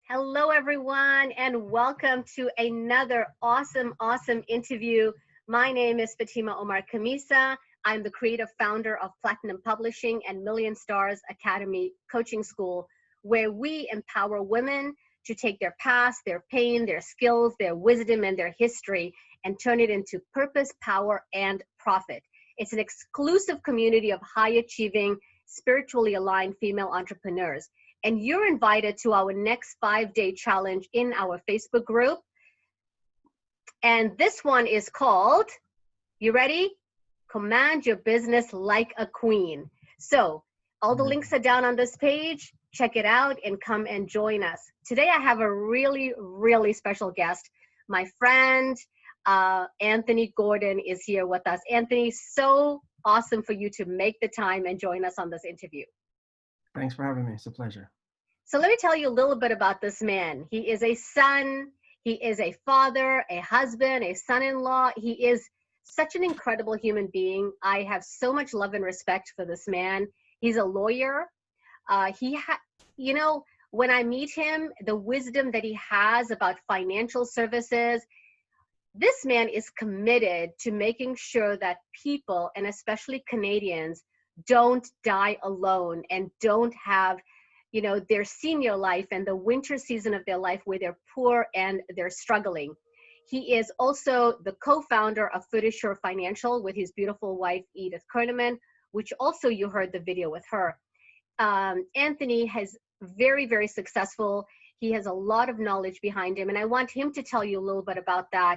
Hello, everyone, and welcome to another awesome interview. My name is Fatima Omar Khamissa. I'm the creative founder of Platinum Publishing and Million Stars Academy Coaching School, where we empower women to take their past, their pain, their skills, their wisdom, and their history and turn it into purpose, power, and profit. It's an exclusive community of high achieving, spiritually aligned female entrepreneurs, and you're invited to our next 5-day challenge in our Facebook group. And this one is called, you ready? Command your business like a queen. So all the links are down on this page. Check it out and come and join us. Today I have a really special guest. My friend, Anthony Gordon is here with us. Anthony, so awesome for you to make the time and join us on this interview. Thanks for having me. It's a pleasure. So let me tell you a little bit about this man. He is a son, he is a father, a husband, a son-in-law. He is such an incredible human being. I have so much love and respect for this man. He's a lawyer. When I meet him, the wisdom that he has about financial services, this man is committed to making sure that people, and especially Canadians, don't die alone and don't have their senior life and the winter season of their life where they're poor and they're struggling. He is also the co-founder of FiduSure Financial with his beautiful wife, Edith Kerneman, which also you heard the video with her. Anthony has very successful. He has a lot of knowledge behind him, and I want him to tell you a little bit about that.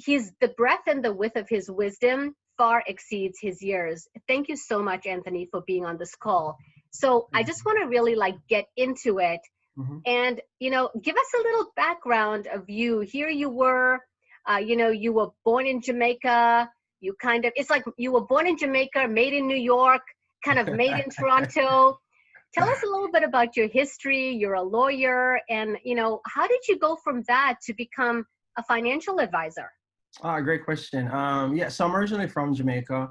The breadth and the width of his wisdom far exceeds his years. Thank you so much, Anthony, for being on this call. So I just want to really get into it and, give us a little background of you. Here you were, you were born in Jamaica. It's like you were born in Jamaica, made in New York, kind of made in Toronto. Tell us a little bit about your history. You're a lawyer, and, how did you go from that to become a financial advisor? Great question. So I'm originally from Jamaica.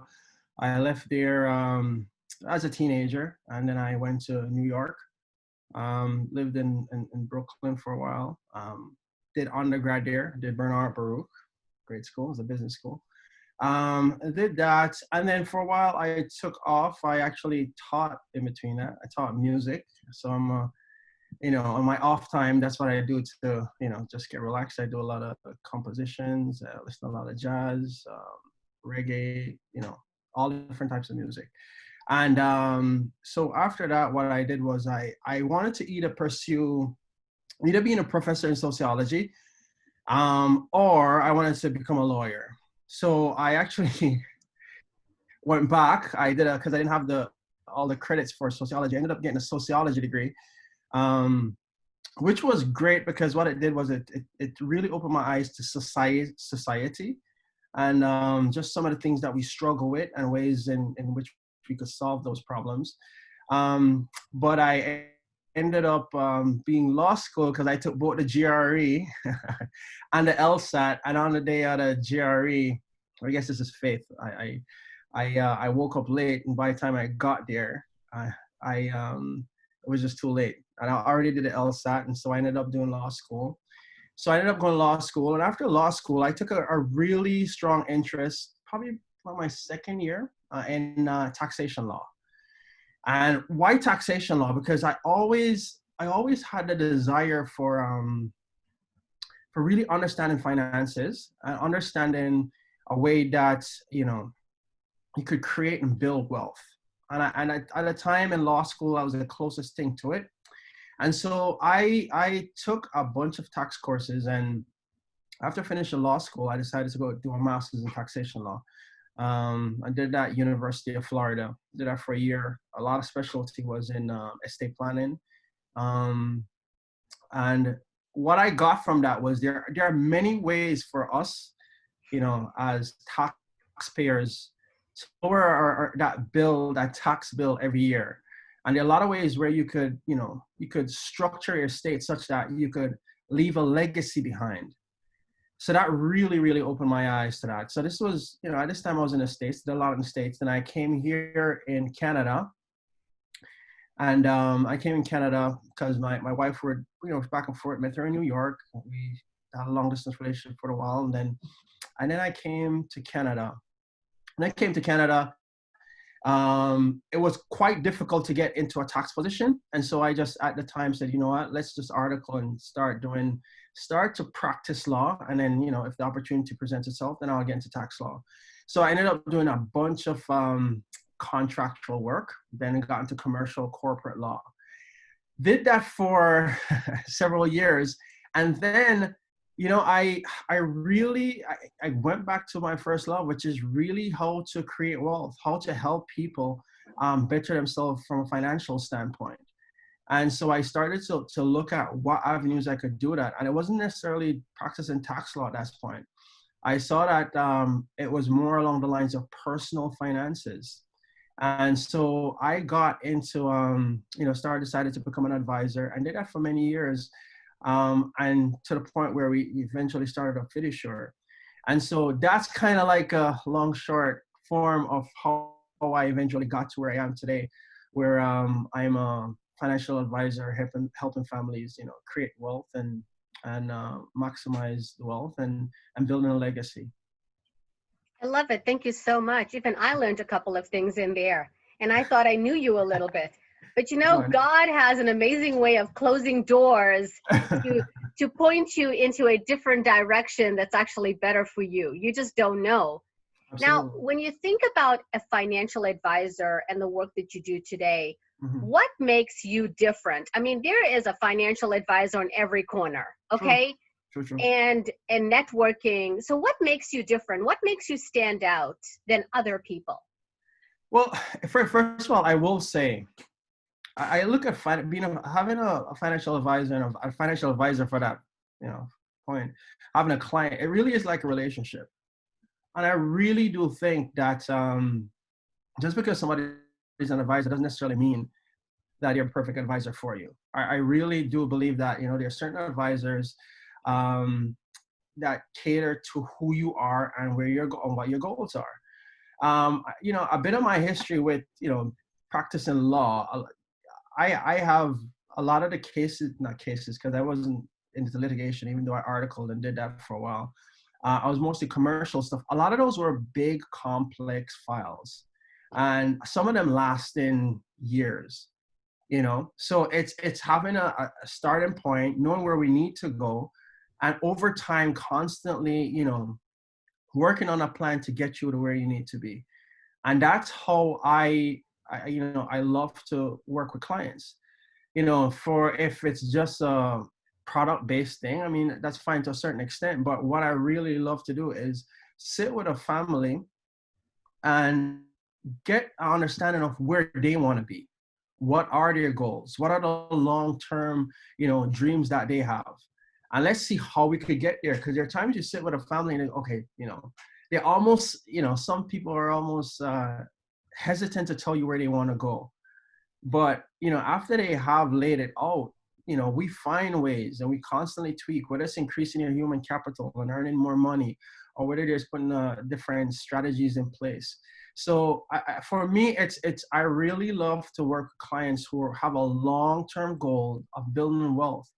I left there as a teenager, and then I went to New York, lived in Brooklyn for a while, did undergrad there, did Bernard Baruch, great school, it was a business school. Did that, and then for a while I took off. I actually taught in between that. I taught music, so I'm on my off time, that's what I do to, just get relaxed. I do a lot of compositions, listen to a lot of jazz, reggae, all different types of music. And so after that, what I did was I wanted to either being a professor in sociology, or I wanted to become a lawyer. So I actually went back. I did because I didn't have all the credits for sociology. I ended up getting a sociology degree, which was great because what it did was it really opened my eyes to society and just some of the things that we struggle with and ways in which we could solve those problems. But I ended up being law school because I took both the GRE and the LSAT. And on the day of the GRE, I guess this is faith. I woke up late, and by the time I got there, it was just too late. And I already did the LSAT, and so I ended up doing law school. So I ended up going to law school, and after law school, I took a really strong interest, probably for my second year, in taxation law. And why taxation law? Because I always had the desire for really understanding finances and understanding a way that you could create and build wealth. And at the time in law school, I was the closest thing to it. And so I took a bunch of tax courses, and after finishing law school, I decided to go do a master's in taxation law. I did that at University of Florida. Did that for a year. A lot of specialty was in estate planning. And what I got from that was there are many ways for us, as taxpayers, to lower that tax bill every year. And there are a lot of ways where you could structure your estate such that you could leave a legacy behind. So that really opened my eyes to that. So this was, at this time I was in the States, did a lot in the States. Then I came here in Canada, And I came in Canada because my wife were, back and forth, met her in New York. We had a long distance relationship for a while. And then I came to Canada. When I came to Canada, it was quite difficult to get into a tax position. And so I just at the time said, you know what, let's just article and start to practice law. And then, if the opportunity presents itself, then I'll get into tax law. So I ended up doing a bunch of contractual work, then got into commercial corporate law. Did that for several years. And then, I went back to my first love, which is really how to create wealth, how to help people better themselves from a financial standpoint. And so I started to look at what avenues I could do that. And it wasn't necessarily practicing tax law at that point. I saw that it was more along the lines of personal finances. And so I got into, decided to become an advisor and did that for many years. And to the point where we eventually started a FiduSure. And so that's kind of like a long, short form of how I eventually got to where I am today, where I'm a financial advisor, helping families, create wealth and maximize the wealth and building a legacy. I love it. Thank you so much. Even I learned a couple of things in there, and I thought I knew you a little bit. But God has an amazing way of closing doors to point you into a different direction that's actually better for you. You just don't know. Absolutely. Now, when you think about a financial advisor and the work that you do today, Mm-hmm. what makes you different? I mean, there is a financial advisor on every corner, okay? True. And networking. So what makes you different? What makes you stand out than other people? Well, first of all, I will say, I look at having a financial advisor and a financial advisor for that, point, having a client, it really is like a relationship. And I really do think that just because somebody is an advisor doesn't necessarily mean that you're a perfect advisor for you. I really do believe that, there are certain advisors that cater to who you are and where you're going, what your goals are. A bit of my history with, practicing law, I have a lot of the cases, not cases, because I wasn't into litigation, even though I articled and did that for a while. I was mostly commercial stuff. A lot of those were big, complex files, and some of them last in years. So it's having a starting point, knowing where we need to go, and over time, constantly, working on a plan to get you to where you need to be. And that's how I love to work with clients. For if it's just a product-based thing, I mean, that's fine to a certain extent. But what I really love to do is sit with a family and get an understanding of where they want to be. What are their goals? What are the long-term, dreams that they have? And let's see how we could get there. Because there are times you sit with a family and okay, they almost, some people are almost hesitant to tell you where they want to go. But, after they have laid it out, we find ways and we constantly tweak, whether it's increasing your human capital and earning more money, or whether there's putting different strategies in place. So for me, I really love to work with clients who have a long-term goal of building wealth.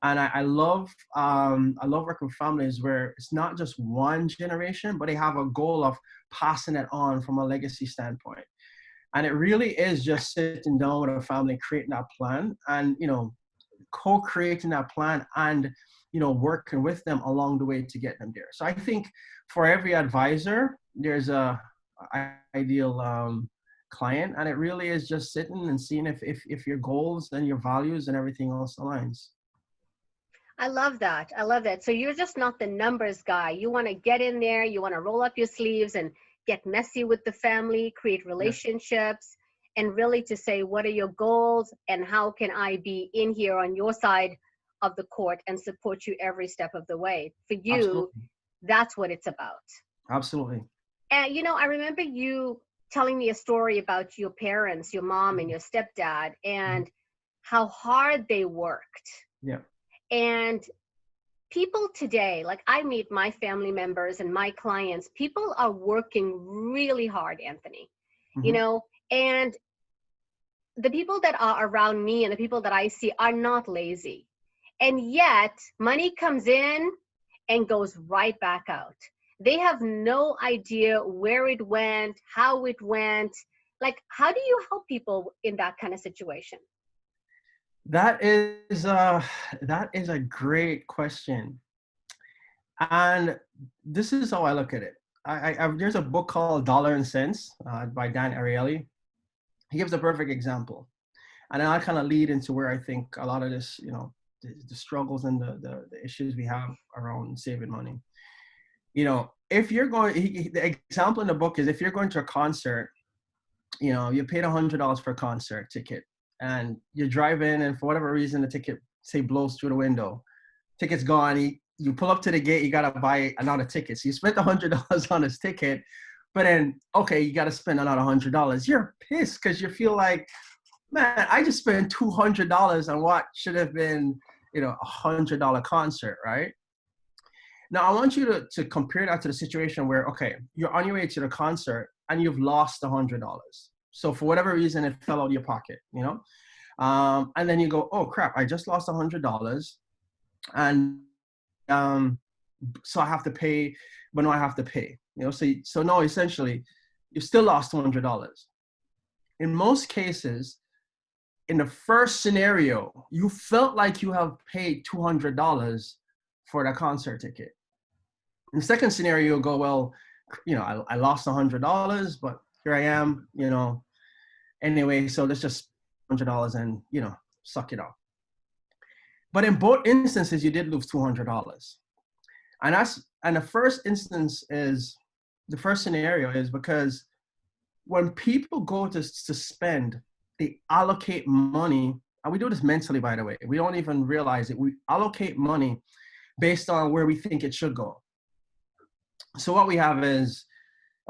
And I love working with families where it's not just one generation, but they have a goal of passing it on from a legacy standpoint. And it really is just sitting down with a family, creating that plan and, co-creating that plan and, working with them along the way to get them there. So I think for every advisor, there's a ideal client, and it really is just sitting and seeing if your goals and your values and everything else aligns. I love that. I love that. So you're just not the numbers guy. You want to get in there, you want to roll up your sleeves and get messy with the family, create relationships, and really to say, what are your goals and how can I be in here on your side of the court and support you every step of the way? For you, Absolutely. That's what it's about. Absolutely. And, I remember you telling me a story about your parents, your mom and your stepdad, and how hard they worked. Yeah. And people today, like I meet my family members and my clients, people are working really hard, Anthony, and the people that are around me and the people that I see are not lazy. And yet, money comes in and goes right back out. They have no idea where it went, how it went. Like, how do you help people in that kind of situation? That is a great question. And this is how I look at it. There's a book called Dollar and Cents by Dan Ariely. He gives a perfect example. And then I kind of lead into where I think a lot of this, the struggles and the issues we have around saving money. If you're going, the example in the book is if you're going to a concert, you paid $100 for a concert ticket and you drive in and for whatever reason, the ticket say blows through the window, ticket's gone. You pull up to the gate, you got to buy another ticket. So you spent $100 on this ticket, but then, okay, you got to spend another $100. You're pissed because you feel like, man, I just spent $200 on what should have been, $100 concert, right? Now, I want you to compare that to the situation where, okay, you're on your way to the concert and you've lost $100. So for whatever reason, it fell out of your pocket, and then you go, oh crap, I just lost $100. And so I have to pay, but no, I have to pay, so no, essentially, you still lost $200. In most cases, in the first scenario, you felt like you have paid $200 for the concert ticket. In the second scenario, you'll go, well, I lost $100, but here I am, anyway, so let's just $100 and, suck it up. But in both instances, you did lose $200. And the first scenario is because when people go to spend, they allocate money, and we do this mentally, by the way. We don't even realize it. We allocate money based on where we think it should go. So what we have is,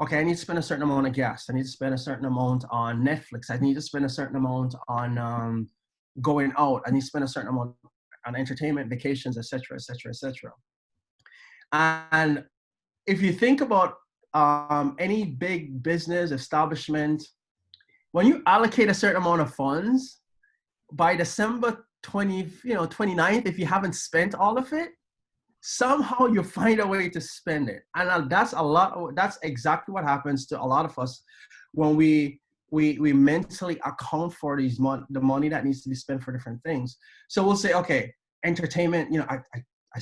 okay, I need to spend a certain amount on gas. I need to spend a certain amount on Netflix. I need to spend a certain amount on going out. I need to spend a certain amount on entertainment, vacations, etc., etc., etc. And if you think about any big business establishment, when you allocate a certain amount of funds, by December 29th, if you haven't spent all of it, somehow you find a way to spend it. And that's exactly what happens to a lot of us when we mentally account for the money that needs to be spent for different things. So we'll say, okay, entertainment, I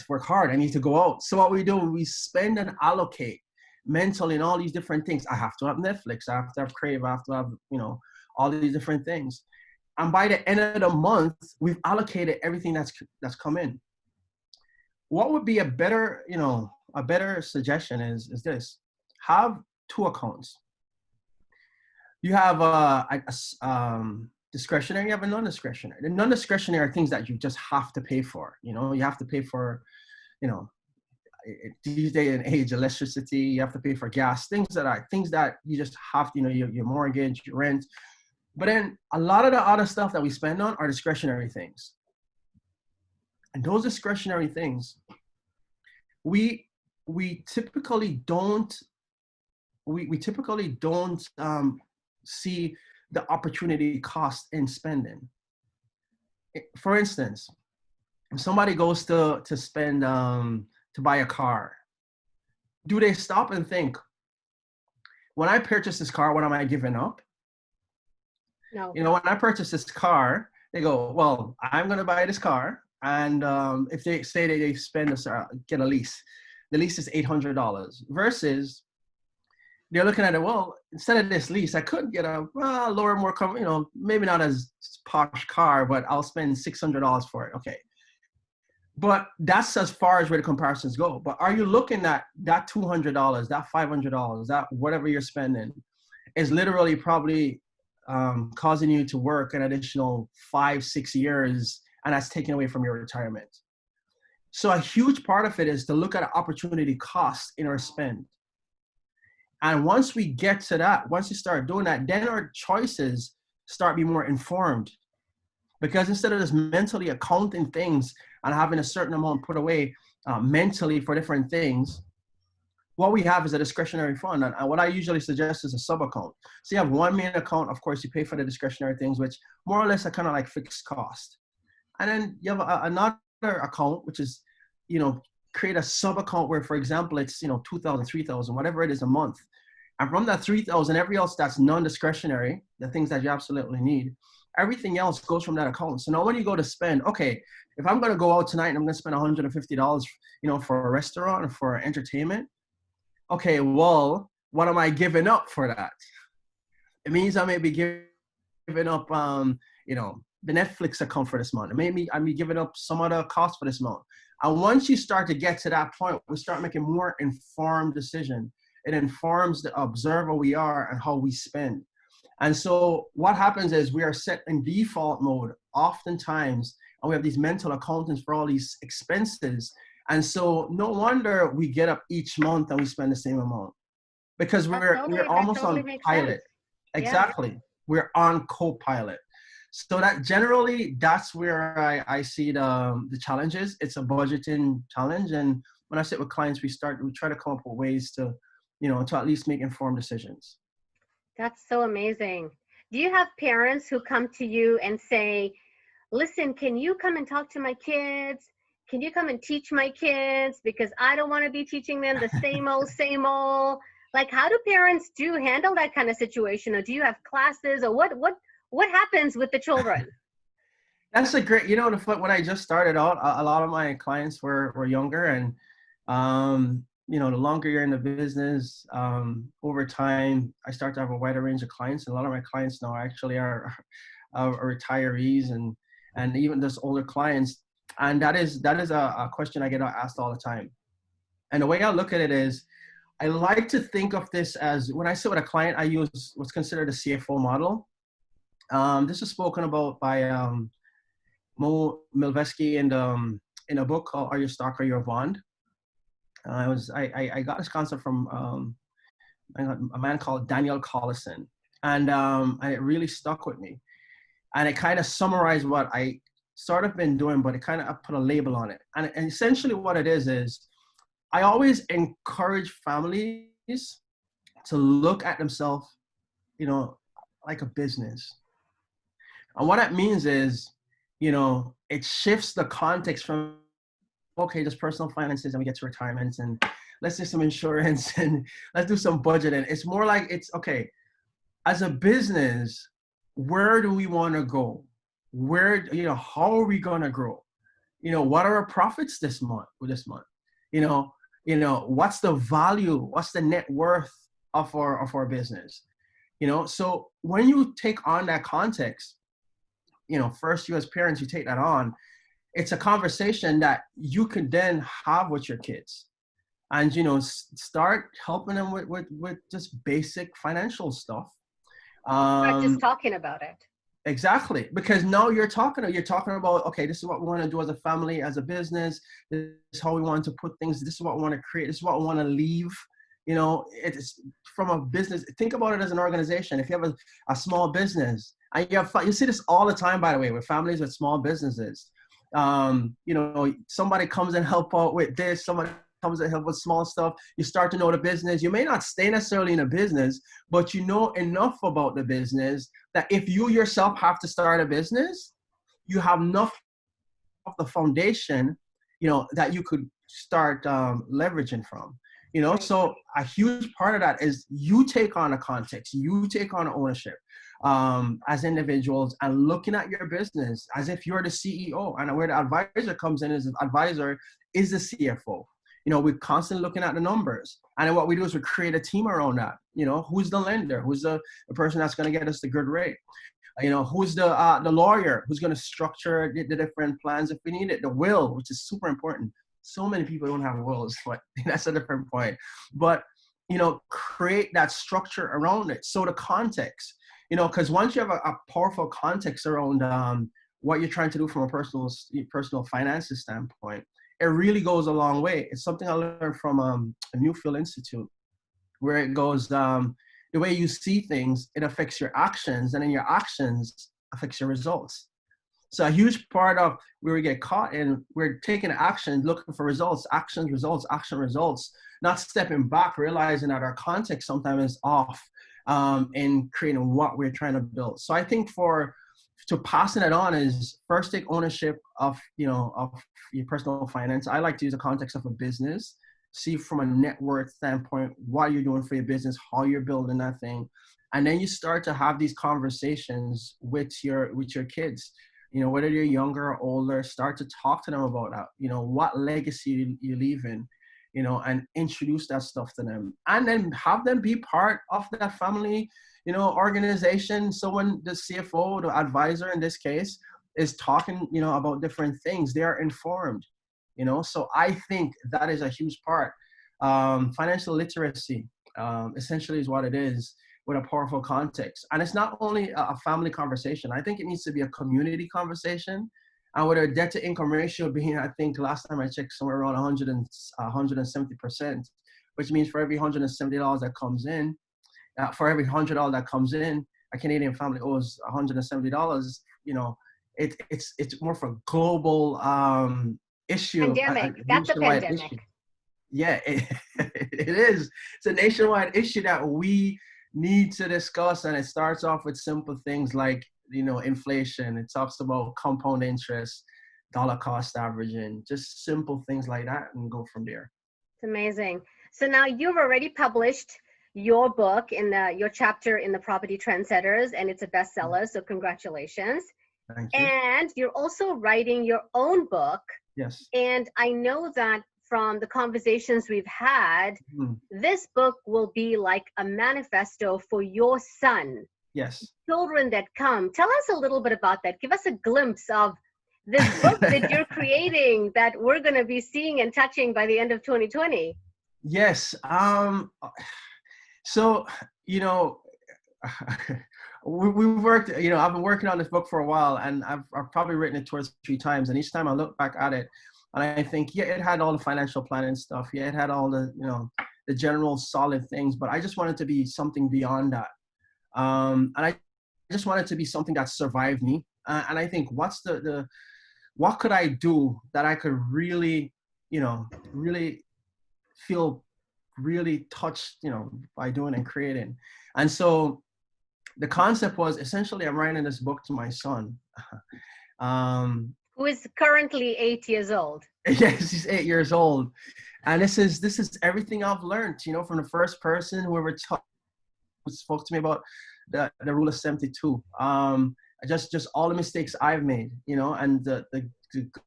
work hard, I need to go out. So what we do, we spend and allocate mentally in all these different things. I have to have Netflix, I have to have Crave, I have to have, all these different things. And by the end of the month, we've allocated everything that's come in. What would be a better suggestion is this: have two accounts. You have discretionary, you have a non-discretionary. The non-discretionary are things that you just have to pay for. You have to pay for, these day and age, electricity, you have to pay for gas, things that you just have to, your mortgage, your rent. But then a lot of the other stuff that we spend on are discretionary things. And those discretionary things, we typically don't see the opportunity cost in spending. For instance, if somebody goes to spend to buy a car, do they stop and think, when I purchase this car, what am I giving up? No. When I purchase this car, they go, well, I'm going to buy this car. And if they say they spend get a lease, the lease is $800 versus they're looking at it, well, instead of this lease, I could get a lower, more, maybe not as posh car, but I'll spend $600 for it. Okay. But that's as far as where the comparisons go. But are you looking at that $200, that $500, that whatever you're spending is literally probably causing you to work an additional 5-6 years, and that's taken away from your retirement. So a huge part of it is to look at opportunity cost in our spend. And once we get to that, once you start doing that, then our choices start being more informed. Because instead of just mentally accounting things and having a certain amount put away mentally for different things, what we have is a discretionary fund. And what I usually suggest is a sub account. So you have one main account. Of course, you pay for the discretionary things, which more or less are kind of like fixed cost. And then you have another account, which is, you know, create a sub account where, for example, it's, you know, 2,000, 3,000, whatever it is a month. And from that 3,000, every else that's non-discretionary, the things that you absolutely need, everything else goes from that account. So now when you go to spend, okay, if I'm going to go out tonight and I'm going to spend $150, you know, for a restaurant or for entertainment, okay, well, what am I giving up for that? It means I may be giving up, you know, the Netflix account for this month. Maybe I may be giving up some other cost for this month. And once you start to get to that point, we start making more informed decision. It informs the observer we are and how we spend. And so what happens is we are set in default mode oftentimes, and we have these mental accountants for all these expenses. And so no wonder we get up each month and we spend the same amount, because we're almost on pilot. Exactly. Yeah. We're on co-pilot. So that generally, that's where I see the challenges. It's a budgeting challenge. And when I sit with clients, we try to come up with ways to, you know, to at least make informed decisions. That's so amazing. Do you have parents who come to you and say, listen, can you come and talk to my kids? Can you come and teach my kids? Because I don't want to be teaching them the same old. Like, how do parents handle that kind of situation? Or do you have classes, or what happens with the children? That's a great, you know, when I just started out, a lot of my clients were younger, and you know, the longer you're in the business, over time, I start to have a wider range of clients. And a lot of my clients now actually are retirees and even just older clients. And that is a question I get asked all the time. And the way I look at it is, I like to think of this as, when I sit with a client, I use what's considered a CFO model. This is spoken about by Mo Milvesky in a book called Are You a Stock or You're a Bond? I got this concept from a man called Daniel Collison, and it really stuck with me. And it kind of summarized what I sort of been doing, but it kind of put a label on it. And essentially what it is I always encourage families to look at themselves, you know, like a business. And what that means is, you know, it shifts the context from, okay, just personal finances and we get to retirement and let's do some insurance and let's do some budgeting. It's more like, it's okay, as a business, where do we want to go? Where, you know, how are we going to grow? You know, what are our profits this month? You know, what's the value? What's the net worth of our business? You know, so when you take on that context, you know, first you as parents, you take that on. It's a conversation that you can then have with your kids, and, you know, start helping them with just basic financial stuff. Not just talking about it. Exactly, because now you're talking about, okay, this is what we want to do as a family, as a business. This is how we want to put things. This is what we want to create. This is what we want to leave. You know, it's from a business. Think about it as an organization. If you have a small business, and you see this all the time, by the way, with families with small businesses. You know, somebody comes and help out with this. Somebody comes and help with small stuff. You start to know the business. You may not stay necessarily in a business, but you know enough about the business that if you yourself have to start a business, you have enough of the foundation, you know, that you could start leveraging from. You know, so a huge part of that is you take on a context, you take on ownership as individuals, and looking at your business as if you're the CEO. And where the advisor comes in is the advisor is the CFO. You know, we're constantly looking at the numbers. And then what we do is we create a team around that. You know, who's the lender? Who's the person that's going to get us the good rate? You know, who's the lawyer who's going to structure the different plans if we need it? The will, which is super important. So many people don't have wills, but that's a different point. But, you know, create that structure around it. So the context, you know, because once you have a powerful context around what you're trying to do from a personal finances standpoint, it really goes a long way. It's something I learned from a Newfield Institute, where it goes, the way you see things, it affects your actions, and then your actions affects your results. So a huge part of where we get caught in, we're taking action, looking for results, actions, results, action, results. not stepping back, realizing that our context sometimes is off in creating what we're trying to build. So I think to passing it on is first take ownership of, of your personal finance. I like to use the context of a business, see from a net worth standpoint, what you're doing for your business, how you're building that thing. And then you start to have these conversations with your kids, whether you're younger or older, start to talk to them about that, what legacy you're leaving, and introduce that stuff to them, and then have them be part of that family, organization. So when the CFO, the advisor in this case, is talking, about different things, they are informed, So I think that is a huge part. Financial literacy, essentially is what it is, with a powerful context. And it's not only a family conversation. I think it needs to be a community conversation. And with our debt to income ratio being, I think last time I checked, somewhere around 170%, which means for every $170 that comes in, for every $100 that comes in, a Canadian family owes $170. It's more for a global issue. Pandemic. That's a pandemic. Issue. Yeah, it is. It's a nationwide issue that we need to discuss, and it starts off with simple things like, inflation. It talks about compound interest, dollar cost averaging, just simple things like that, and go from there. It's amazing. So now you've already published your book in your chapter in the Property Trendsetters, and it's a bestseller. So congratulations. Thank you. And you're also writing your own book. Yes. And I know that from the conversations we've had, this book will be like a manifesto for your son. Yes. Children that come. Tell us a little bit about that. Give us a glimpse of this book that you're creating that we're going to be seeing and touching by the end of 2020. Yes. So, we've worked, I've been working on this book for a while, and I've probably written it 2 or 3 times. And each time I look back at it, and I think, yeah, it had all the financial planning stuff. Yeah, it had all the, the general solid things, but I just wanted to be something beyond that. And I just wanted to be something that survived me. And I think what could I do that I could really, really feel really touched, by doing and creating. And so the concept was essentially, I'm writing this book to my son. Who is currently 8 years old. Yes, he's 8 years old. And this is everything I've learned, from the first person who ever spoke to me about the rule of 72. Just all the mistakes I've made, and the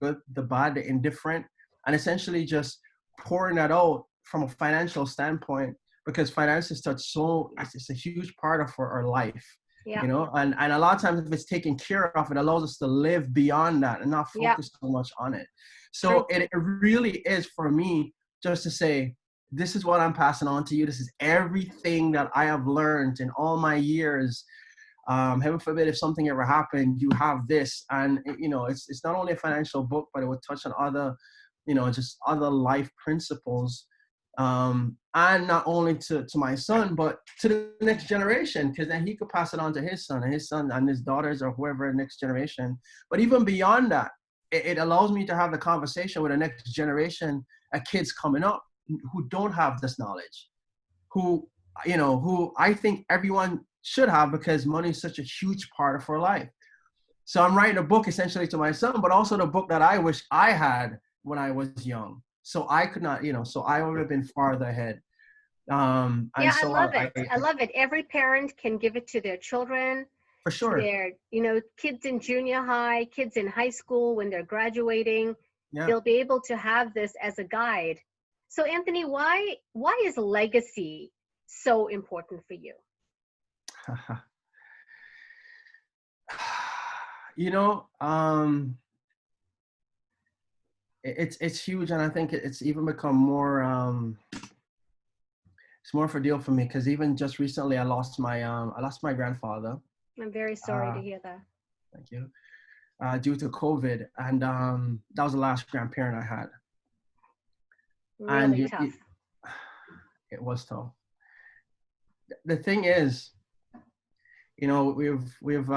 good, the bad, the indifferent, and essentially just pouring that out from a financial standpoint, because finances touch it's a huge part of our life. Yeah. And a lot of times if it's taken care of, it allows us to live beyond that and not focus so much on it. So it really is for me just to say, this is what I'm passing on to you. This is everything that I have learned in all my years. Heaven forbid if something ever happened, you have this. And, it's not only a financial book, but it would touch on other, just other life principles. And not only to my son, but to the next generation, because then he could pass it on to his son and his daughters, or whoever, next generation. But even beyond that, it allows me to have the conversation with the next generation of kids coming up who don't have this knowledge, who I think everyone should have, because money is such a huge part of our life. So I'm writing a book essentially to my son, but also the book that I wish I had when I was young. So I could not, so I would have been farther ahead. And I love it. I love it. Every parent can give it to their children. For sure. Their, kids in junior high, kids in high school, when they're graduating, they'll be able to have this as a guide. So Anthony, why is legacy so important for you? It's huge, and I think it's even become more it's more of a deal for me, because even just recently I lost my grandfather. I'm very sorry to hear that. Thank you. Due to COVID, and that was the last grandparent I had. Really tough. It was tough. The thing is, we've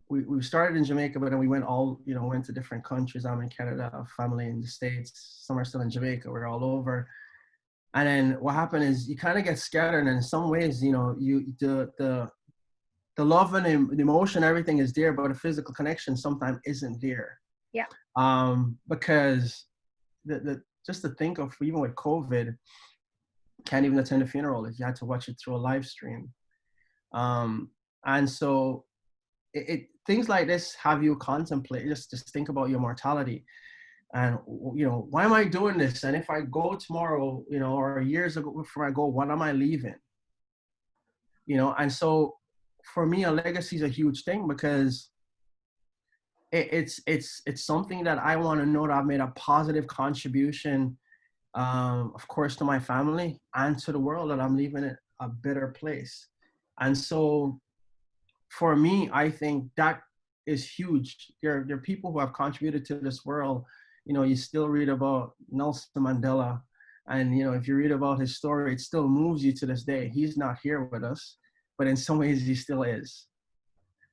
we started in Jamaica, but then we went all, went to different countries. I'm in Canada, family in the States, some are still in Jamaica, we're all over. And then what happened is you kind of get scattered, and in some ways, the love and the emotion, everything is there, but a physical connection sometimes isn't there. Yeah. Because just to think of, even with COVID, can't even attend a funeral if you had to watch it through a live stream. And so things like this have you contemplate, just think about your mortality. And, why am I doing this? And if I go tomorrow, or years ago before I go, what am I leaving? And so for me, a legacy is a huge thing, because it's something that I want to know that I've made a positive contribution, of course, to my family and to the world, that I'm leaving it a better place. And so for me, I think that is huge. There are people who have contributed to this world. You still read about Nelson Mandela, and, if you read about his story, it still moves you to this day. He's not here with us, but in some ways he still is.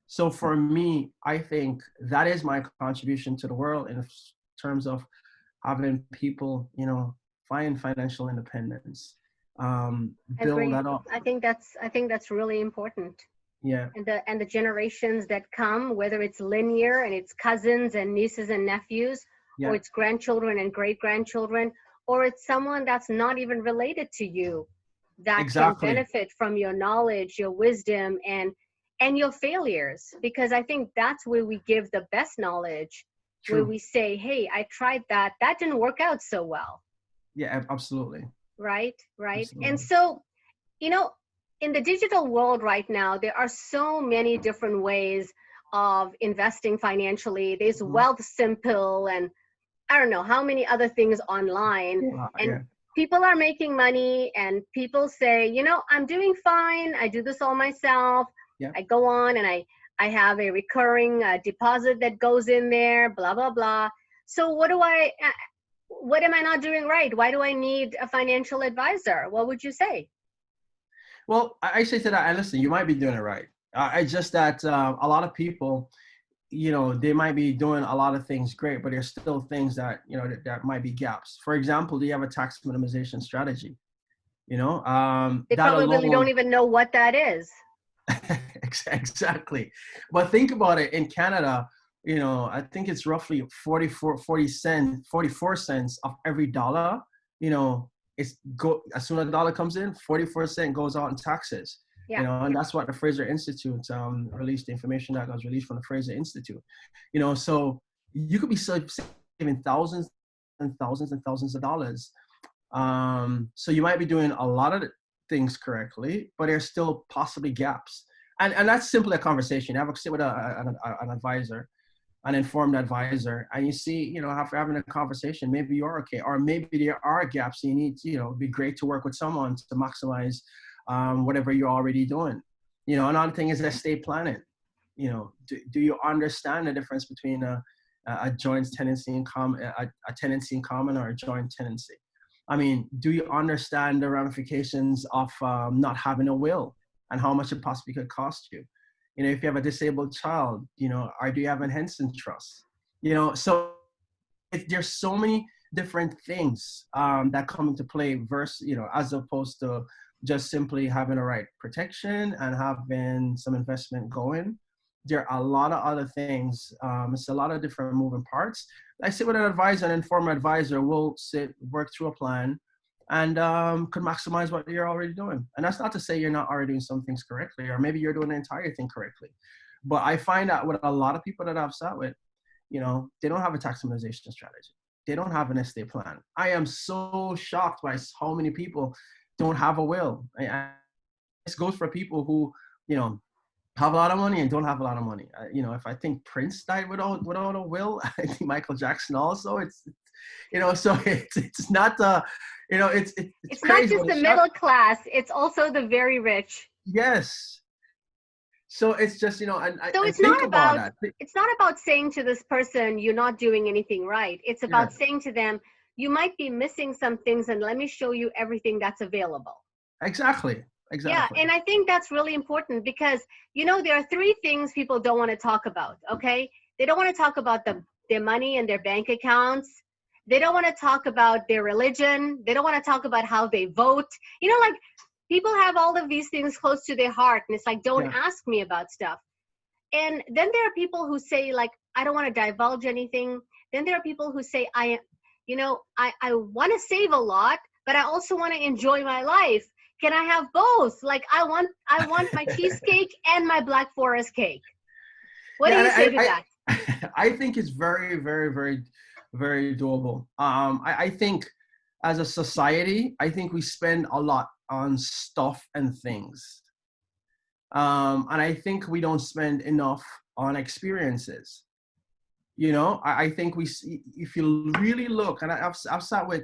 So for me, I think that is my contribution to the world in terms of having people, find financial independence, build that up. I think that's really important. Yeah. And the generations that come, whether it's linear and it's cousins and nieces and nephews, Yeah. or it's grandchildren and great grandchildren, or it's someone that's not even related to you, that Exactly. can benefit from your knowledge, your wisdom, and your failures. Because I think that's where we give the best knowledge. True. Where we say, hey, I tried that didn't work out so well. Yeah, absolutely. Right. Absolutely. And so, in the digital world right now, there are so many different ways of investing financially. There's Wealth Simple, and I don't know how many other things online. And people are making money, and people say, I'm doing fine. I do this all myself. Yeah. I go on and I have a recurring deposit that goes in there, blah, blah, blah. So what am I not doing right? Why do I need a financial advisor? What would you say? Well, I say to that, and listen, you might be doing it right. I just that a lot of people, they might be doing a lot of things great, but there's still things that, that might be gaps. For example, do you have a tax minimization strategy? They probably don't even know what that is. Exactly. But think about it. In Canada, I think it's roughly 44 cents of every dollar, as soon as a dollar comes in, 44 cents goes out in taxes. Yeah. And that's what the Fraser Institute released, the information that was released from the Fraser Institute. So you could be saving thousands and thousands and thousands of dollars. So you might be doing a lot of things correctly, but there's still possibly gaps. And that's simply a conversation. You have to sit with an advisor, an informed advisor, and you see, after having a conversation, maybe you're okay, or maybe there are gaps. You need to, it'd be great to work with someone to maximize whatever you're already doing. Another thing is estate planning. Do you understand the difference between a joint tenancy in common, a tenancy in common, or a joint tenancy? I mean, do you understand the ramifications of not having a will and how much it possibly could cost you? If you have a disabled child, or do you have an Henson trust? So there's so many different things that come into play versus, as opposed to just simply having the right protection and having some investment going. There are a lot of other things. It's a lot of different moving parts. I sit with an advisor, an informed advisor will work through a plan, and could maximize what you're already doing. And that's not to say you're not already doing some things correctly, or maybe you're doing the entire thing correctly. But I find that with a lot of people that I've sat with, they don't have a tax minimization strategy. They don't have an estate plan. I am so shocked by how many people don't have a will. This goes for people who, have a lot of money and don't have a lot of money. If I think Prince died without a will, I think Michael Jackson also. It's so it's not it's crazy. Not just the middle class; it's also the very rich. Yes. So it's just so it's not about saying to this person you're not doing anything right. It's about saying to them you might be missing some things, and let me show you everything that's available. Exactly. Yeah, exactly. and I think that's really important because, there are three things people don't want to talk about, okay? They don't want to talk about their money and their bank accounts. They don't want to talk about their religion. They don't want to talk about how they vote. Like, people have all of these things close to their heart, and it's like, don't Yeah. ask me about stuff. And then there are people who say, like, I don't want to divulge anything. Then there are people who say, I want to save a lot, but I also want to enjoy my life. Can I have both? Like, I want my cheesecake and my Black Forest cake. What do Yeah, you say and to that? I think it's very, very, very, very doable. I think as a society, I think we spend a lot on stuff and things. And I think we don't spend enough on experiences. I think if you really look, and I've sat with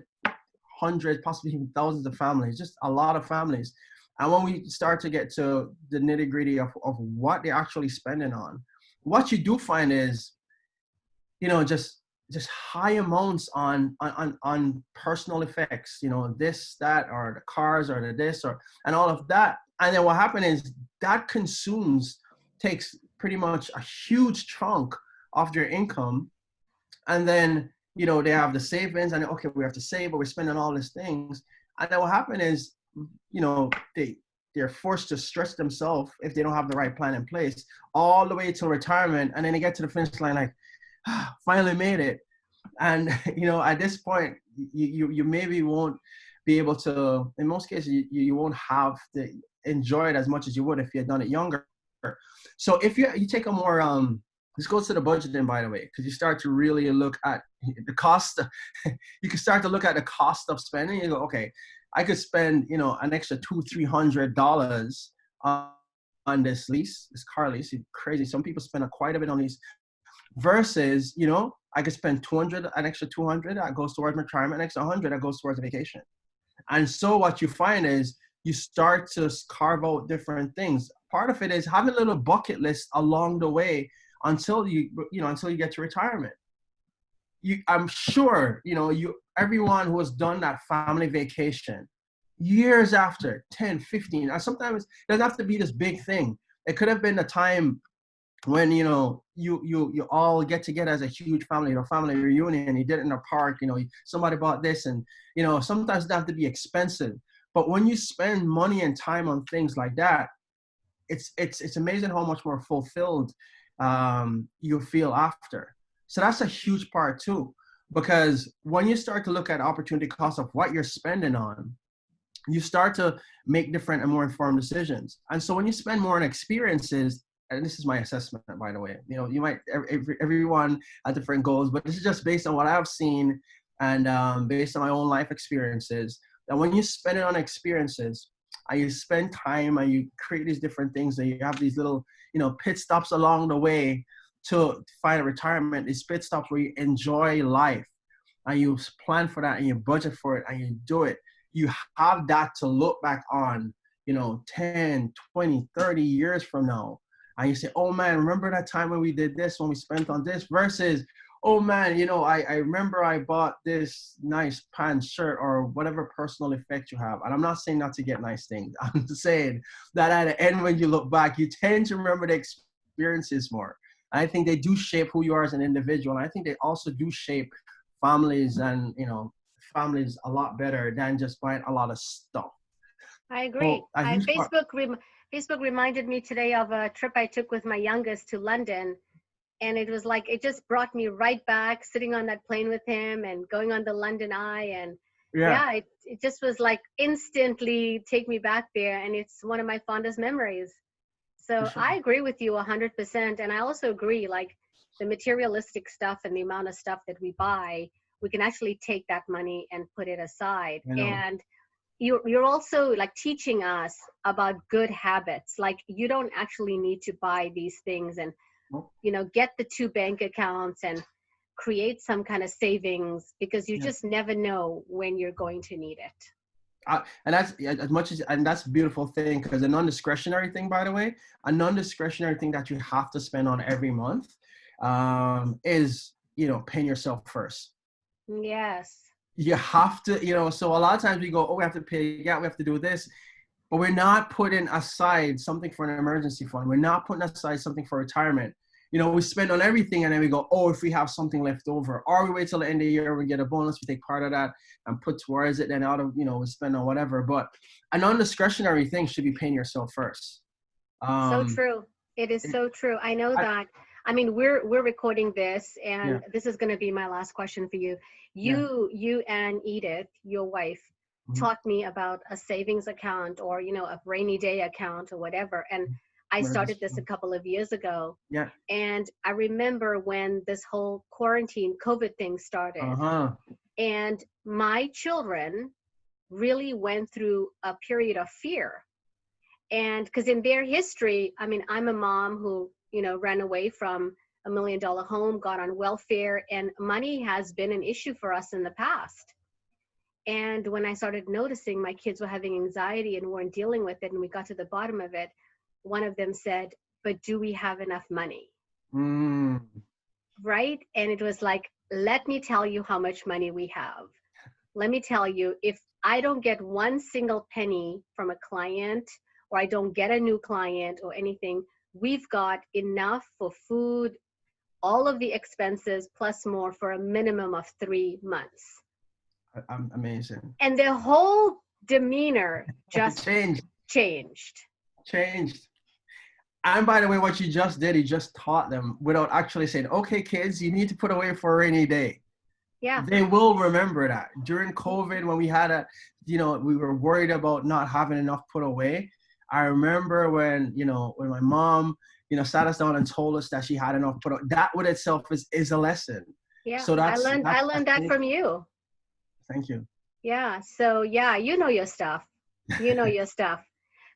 hundreds, possibly even thousands of families, just a lot of families. And when we start to get to the nitty gritty of what they're actually spending on, what you do find is, just high amounts on personal effects, this, that, or the cars, or the this, and all of that. And then what happens is that takes pretty much a huge chunk of their income. And then, they have the savings, and okay, we have to save, but we're spending all these things. And then what happens is, they're forced to stress themselves if they don't have the right plan in place all the way to retirement. And then they get to the finish line like, finally made it. And, at this point, you maybe won't be able to, in most cases, you won't have to enjoy it as much as you would if you had done it younger. So if you take a more, this goes to the budgeting, by the way, because you start to really look at the cost. You can start to look at the cost of spending. You go, okay, I could spend, an extra $200-300 on this car lease. It's crazy. Some people spend quite a bit on lease versus, I could spend an extra 200 that goes towards retirement, an extra 100 that goes towards a vacation. And so what you find is you start to carve out different things. Part of it is having a little bucket list along the way until until you get to retirement. I'm sure, everyone who has done that family vacation years after, 10, 15, and sometimes it doesn't have to be this big thing. It could have been a time when, you all get together as a huge family, family reunion, you did it in a park, somebody bought this, and, sometimes it doesn't have to be expensive. But when you spend money and time on things like that, it's amazing how much more fulfilled you feel after. So that's a huge part too, because when you start to look at opportunity cost of what you're spending on, you start to make different and more informed decisions. And so when you spend more on experiences, and this is my assessment, by the way, you might, everyone has different goals, but this is just based on what I've seen and based on my own life experiences, that when you spend it on experiences and you spend time and you create these different things, and you have these little, pit stops along the way to find a retirement, these pit stops where you enjoy life and you plan for that and you budget for it and you do it, you have that to look back on, 10, 20, 30 years from now. And you say, oh man, remember that time when we did this, when we spent on this, versus, oh man, I remember I bought this nice pants, shirt, or whatever personal effect you have. And I'm not saying not to get nice things. I'm just saying that at the end, when you look back, you tend to remember the experiences more. And I think they do shape who you are as an individual. And I think they also do shape families and, families a lot better than just buying a lot of stuff. I So agree. a huge part. Facebook reminded me today of a trip I took with my youngest to London. And it was like, it just brought me right back, sitting on that plane with him and going on the London Eye. And Yeah, yeah, it just was like instantly take me back there. And it's one of my fondest memories. for So sure. I agree with you 100%. And I also agree, like, the materialistic stuff and the amount of stuff that we buy, we can actually take that money and put it aside. I know. And you're also like teaching us about good habits. Like, you don't actually need to buy these things, and Well, get the two bank accounts and create some kind of savings, because you yeah. just never know when you're going to need it. And that's as much as, and that's a beautiful thing, because a non-discretionary thing, by the way, a non-discretionary thing that you have to spend on every month is, paying yourself first. Yes. You have to, so a lot of times we go, oh, we have to pay, yeah, we have to do this. but we're not putting aside something for an emergency fund. We're not putting aside something for retirement. We spend on everything and then we go, oh, if we have something left over, or we wait till the end of the year, we get a bonus, we take part of that and put towards it, then out of, we spend on whatever. But a non-discretionary thing should be paying yourself first. So true. It is so true. I know that. I mean, we're recording this, and this is going to be my last question for you. You and Edith, your wife, taught me about a savings account, or a rainy day account or whatever. And I started this a couple of years ago. Yeah. And I remember when this whole quarantine COVID thing started. And my children really went through a period of fear. And because in their history, I mean, I'm a mom who, ran away from $1 million home, got on welfare, and money has been an issue for us in the past. And when I started noticing my kids were having anxiety and weren't dealing with it, and we got to the bottom of it, one of them said, but do we have enough money? Right? And it was like, let me tell you how much money we have. Let me tell you, if I don't get one single penny from a client, or I don't get a new client or anything, we've got enough for food, all of the expenses plus more for a minimum of 3 months. Amazing. And their whole demeanor just changed. And by the way, what you just did, you just taught them without actually saying, okay, kids, you need to put away for a rainy day. Yeah. They will remember that. During COVID, when we had we were worried about not having enough put away. I remember when my mom, sat us down and told us that she had enough put away. That with itself is a lesson. Yeah. So I learned that from you. Thank you. Yeah. So yeah, you know your stuff. Your stuff.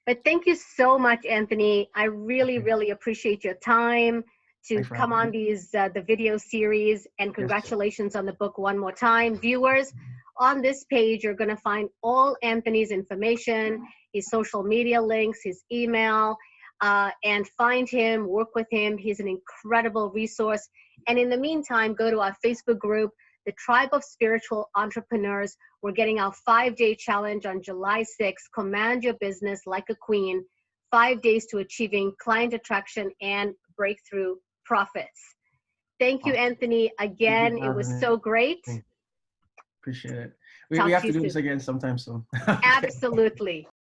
But thank you so much, Anthony. I really, really appreciate your time to come on the video series, and congratulations on the book one more time. Viewers, on this page, you're going to find all Anthony's information, his social media links, his email, and find him, work with him. He's an incredible resource. And in the meantime, go to our Facebook group, the Tribe of Spiritual Entrepreneurs. We're getting our 5-day challenge on July 6th. Command your business like a queen. 5 days to achieving client attraction and breakthrough profits. Thank you, Anthony. Again, it was so great. Appreciate it. We have to do this again sometime soon. Absolutely.